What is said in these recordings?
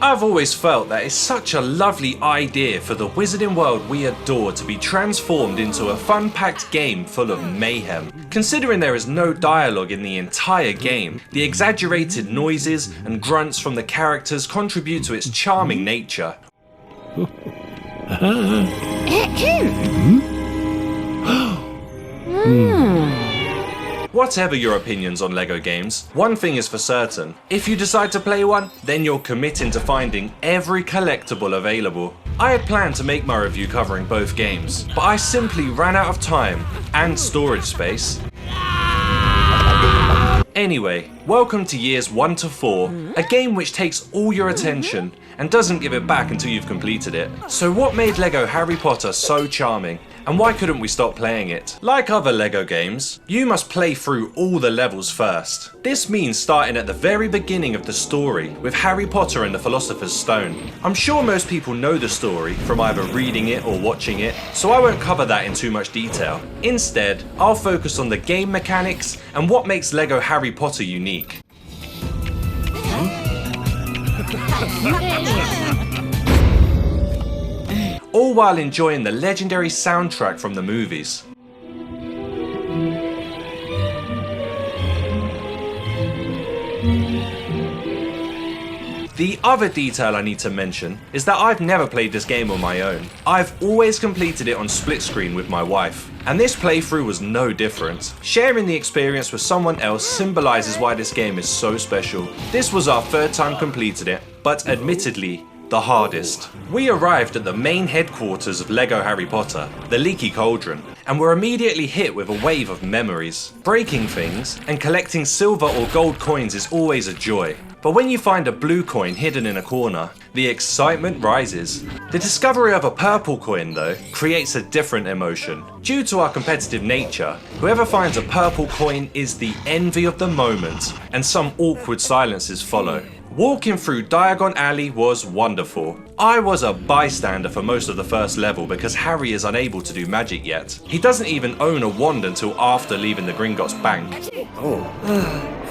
I've always felt that it's such a lovely idea for the wizarding world we adore to be transformed into a fun-packed game full of mayhem. Considering there is no dialogue in the entire game, the exaggerated noises and grunts from the characters contribute to its charming nature. Whatever your opinions on LEGO games, one thing is for certain. If you decide to play one, then you're committing to finding every collectible available. I had planned to make my review covering both games, but I simply ran out of time and storage space. Anyway, welcome to years 1 to 4, a game which takes all your attention and doesn't give it back until you've completed it. So what made LEGO Harry Potter so charming? And why couldn't we stop playing it? Like other LEGO games, you must play through all the levels first. This means starting at the very beginning of the story with Harry Potter and the Philosopher's Stone. I'm sure most people know the story from either reading it or watching it, so I won't cover that in too much detail. Instead, I'll focus on the game mechanics and what makes LEGO Harry Potter unique. All while enjoying the legendary soundtrack from the movies. The other detail I need to mention is that I've never played this game on my own. I've always completed it on split screen with my wife, and this playthrough was no different. Sharing the experience with someone else symbolises why this game is so special. This was our third time completing it, but admittedly, the hardest. We arrived at the main headquarters of LEGO Harry Potter, the Leaky Cauldron, and were immediately hit with a wave of memories. Breaking things and collecting silver or gold coins is always a joy. But when you find a blue coin hidden in a corner, the excitement rises. The discovery of a purple coin, though, creates a different emotion. Due to our competitive nature, whoever finds a purple coin is the envy of the moment, and some awkward silences follow. Walking through Diagon Alley was wonderful. I was a bystander for most of the first level because Harry is unable to do magic yet. He doesn't even own a wand until after leaving the Gringotts Bank.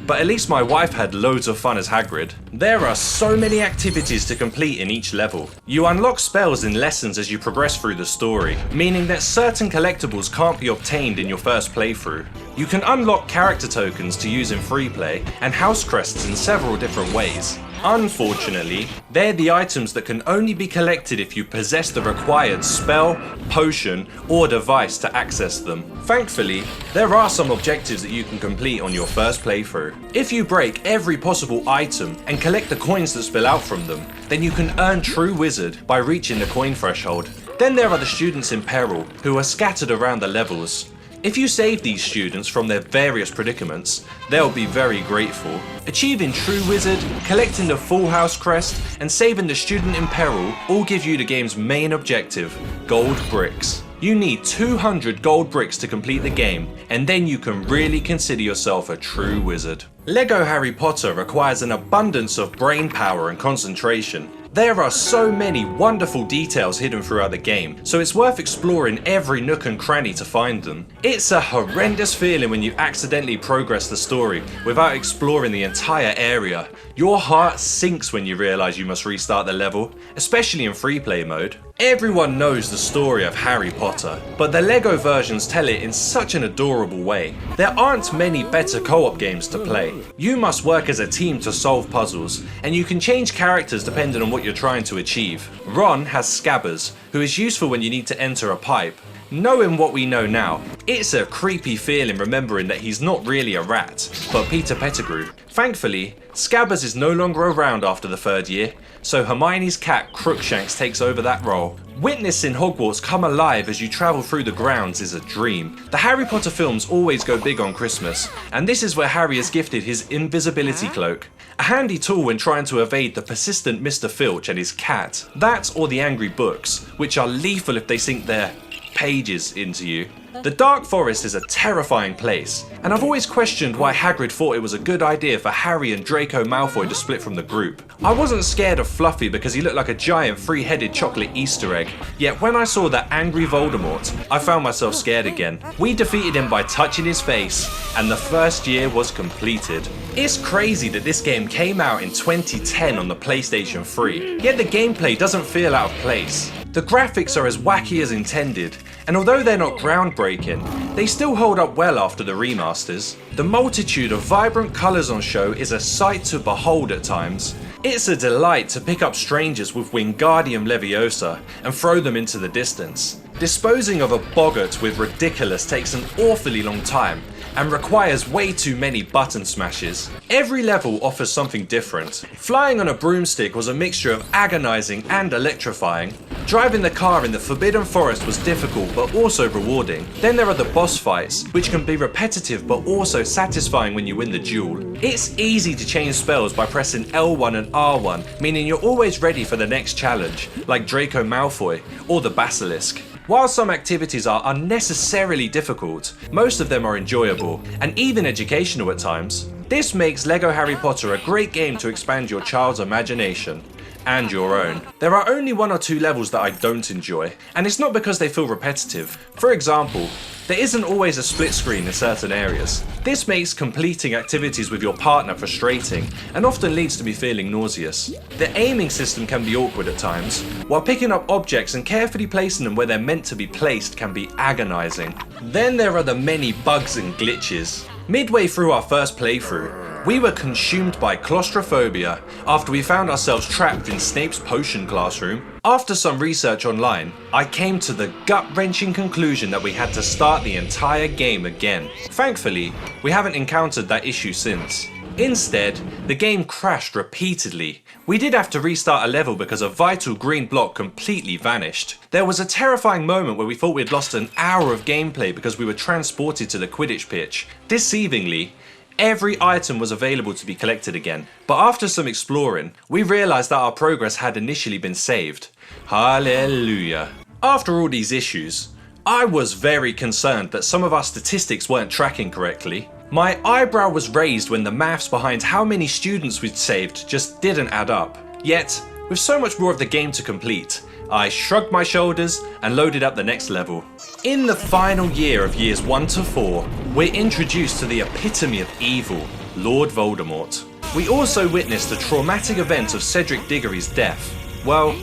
But at least my wife had loads of fun as Hagrid. There are so many activities to complete in each level. You unlock spells in lessons as you progress through the story, meaning that certain collectibles can't be obtained in your first playthrough. You can unlock character tokens to use in free play and house crests in several different ways. Unfortunately, they're the items that can only be collected if you possess the required spell, potion, or device to access them. Thankfully, there are some objectives that you can complete on your first playthrough. If you break every possible item and collect the coins that spill out from them, then you can earn True Wizard by reaching the coin threshold. Then there are the students in peril, who are scattered around the levels. If you save these students from their various predicaments, they'll be very grateful. Achieving True Wizard, collecting the Full House Crest, and saving the student in peril all give you the game's main objective, gold bricks. You need 200 gold bricks to complete the game, and then you can really consider yourself a true wizard. LEGO Harry Potter requires an abundance of brain power and concentration. There are so many wonderful details hidden throughout the game, so it's worth exploring every nook and cranny to find them. It's a horrendous feeling when you accidentally progress the story without exploring the entire area. Your heart sinks when you realise you must restart the level, especially in free play mode. Everyone knows the story of Harry Potter, but the LEGO versions tell it in such an adorable way. There aren't many better co-op games to play. You must work as a team to solve puzzles, and you can change characters depending on what you're trying to achieve. Ron has Scabbers, who is useful when you need to enter a pipe. Knowing what we know now, it's a creepy feeling remembering that he's not really a rat, but Peter Pettigrew. Thankfully, Scabbers is no longer around after the third year, so Hermione's cat Crookshanks takes over that role. Witnessing Hogwarts come alive as you travel through the grounds is a dream. The Harry Potter films always go big on Christmas, and this is where Harry is gifted his invisibility cloak. A handy tool when trying to evade the persistent Mr. Filch and his cat. That or the angry books, which are lethal if they sink their pages into you. The Dark Forest is a terrifying place, and I've always questioned why Hagrid thought it was a good idea for Harry and Draco Malfoy to split from the group. I wasn't scared of Fluffy because he looked like a giant three-headed chocolate Easter egg, yet when I saw that angry Voldemort, I found myself scared again. We defeated him by touching his face, and the first year was completed. It's crazy that this game came out in 2010 on the PlayStation 3, yet the gameplay doesn't feel out of place. The graphics are as wacky as intended, and although they're not groundbreaking, they still hold up well after the remasters. The multitude of vibrant colours on show is a sight to behold at times. It's a delight to pick up strangers with Wingardium Leviosa and throw them into the distance. Disposing of a boggart with Ridiculous takes an awfully long time and requires way too many button smashes. Every level offers something different. Flying on a broomstick was a mixture of agonizing and electrifying. Driving the car in the Forbidden Forest was difficult but also rewarding. Then there are the boss fights, which can be repetitive but also satisfying when you win the duel. It's easy to change spells by pressing L1 and R1, meaning you're always ready for the next challenge, like Draco Malfoy or the Basilisk. While some activities are unnecessarily difficult, most of them are enjoyable and even educational at times. This makes LEGO Harry Potter a great game to expand your child's imagination. And your own. There are only 1 or 2 levels that I don't enjoy, and it's not because they feel repetitive. For example, there isn't always a split screen in certain areas. This makes completing activities with your partner frustrating and often leads to me feeling nauseous. The aiming system can be awkward at times, while picking up objects and carefully placing them where they're meant to be placed can be agonizing. Then there are the many bugs and glitches. Midway through our first playthrough, we were consumed by claustrophobia after we found ourselves trapped in Snape's potion classroom. After some research online, I came to the gut-wrenching conclusion that we had to start the entire game again. Thankfully, we haven't encountered that issue since. Instead, the game crashed repeatedly. We did have to restart a level because a vital green block completely vanished. There was a terrifying moment where we thought we'd lost an hour of gameplay because we were transported to the Quidditch pitch. Deceivingly, every item was available to be collected again, but after some exploring, we realised that our progress had initially been saved. Hallelujah. After all these issues, I was very concerned that some of our statistics weren't tracking correctly. My eyebrow was raised when the maths behind how many students we'd saved just didn't add up. Yet, with so much more of the game to complete, I shrugged my shoulders and loaded up the next level. In the final year of years 1 to 4, we're introduced to the epitome of evil, Lord Voldemort. We also witnessed the traumatic event of Cedric Diggory's death. Well,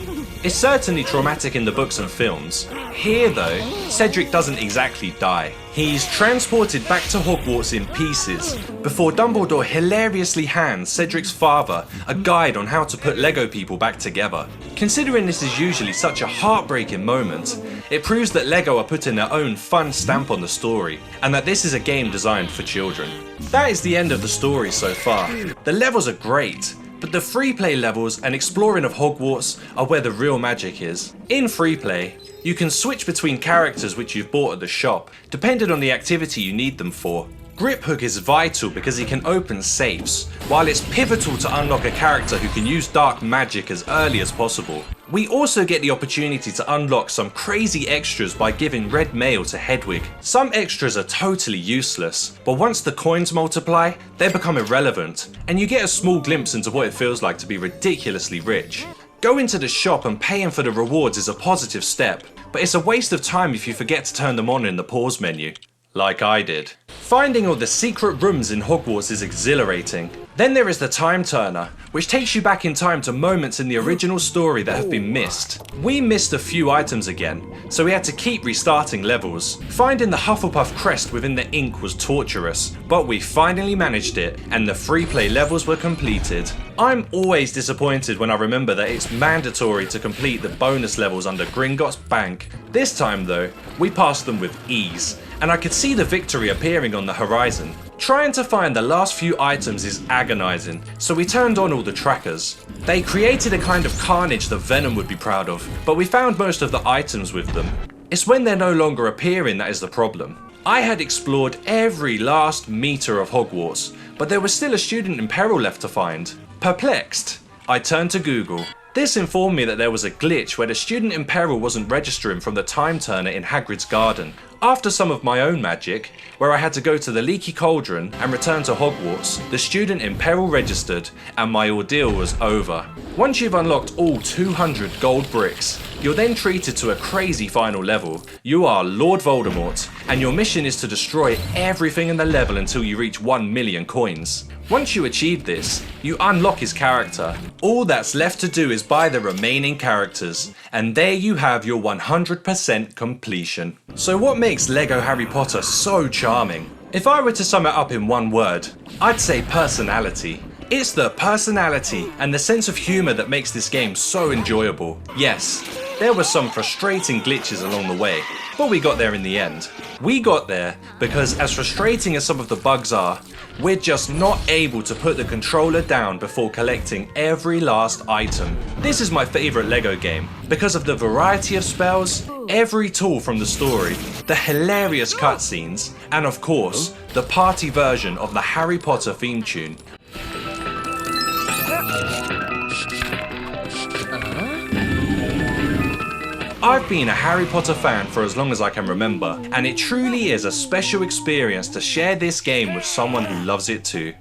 it's certainly traumatic in the books and films. Here though, Cedric doesn't exactly die. He's transported back to Hogwarts in pieces, before Dumbledore hilariously hands Cedric's father a guide on how to put Lego people back together. Considering this is usually such a heartbreaking moment, it proves that Lego are putting their own fun stamp on the story, and that this is a game designed for children. That is the end of the story so far. The levels are great, but the free play levels and exploring of Hogwarts are where the real magic is. In free play, you can switch between characters which you've bought at the shop, depending on the activity you need them for. Griphook is vital because he can open safes, while it's pivotal to unlock a character who can use dark magic as early as possible. We also get the opportunity to unlock some crazy extras by giving red mail to Hedwig. Some extras are totally useless, but once the coins multiply, they become irrelevant, and you get a small glimpse into what it feels like to be ridiculously rich. Going to the shop and paying for the rewards is a positive step, but it's a waste of time if you forget to turn them on in the pause menu. Like I did. Finding all the secret rooms in Hogwarts is exhilarating. Then there is the Time Turner, which takes you back in time to moments in the original story that have been missed. We missed a few items again, so we had to keep restarting levels. Finding the Hufflepuff crest within the ink was torturous, but we finally managed it, and the free play levels were completed. I'm always disappointed when I remember that it's mandatory to complete the bonus levels under Gringotts Bank. This time though, we passed them with ease, and I could see the victory appearing on the horizon. Trying to find the last few items is agonizing, so we turned on all the trackers. They created a kind of carnage that Venom would be proud of, but we found most of the items with them. It's when they're no longer appearing that is the problem. I had explored every last meter of Hogwarts, but there was still a student in peril left to find. Perplexed, I turned to Google. This informed me that there was a glitch where the student in peril wasn't registering from the time turner in Hagrid's garden. After some of my own magic, where I had to go to the leaky cauldron and return to Hogwarts, the student in peril registered and my ordeal was over. Once you've unlocked all 200 gold bricks, you're then treated to a crazy final level. You are Lord Voldemort, and your mission is to destroy everything in the level until you reach 1 million coins. Once you achieve this, you unlock his character. All that's left to do is buy the remaining characters, and there you have your 100% completion. So what makes LEGO Harry Potter so charming? If I were to sum it up in one word, I'd say personality. It's the personality and the sense of humour that makes this game so enjoyable. Yes, there were some frustrating glitches along the way, but we got there in the end. We got there because, as frustrating as some of the bugs are, we're just not able to put the controller down before collecting every last item. This is my favourite LEGO game because of the variety of spells, every tool from the story, the hilarious cutscenes, and of course, the party version of the Harry Potter theme tune. I've been a Harry Potter fan for as long as I can remember, and it truly is a special experience to share this game with someone who loves it too.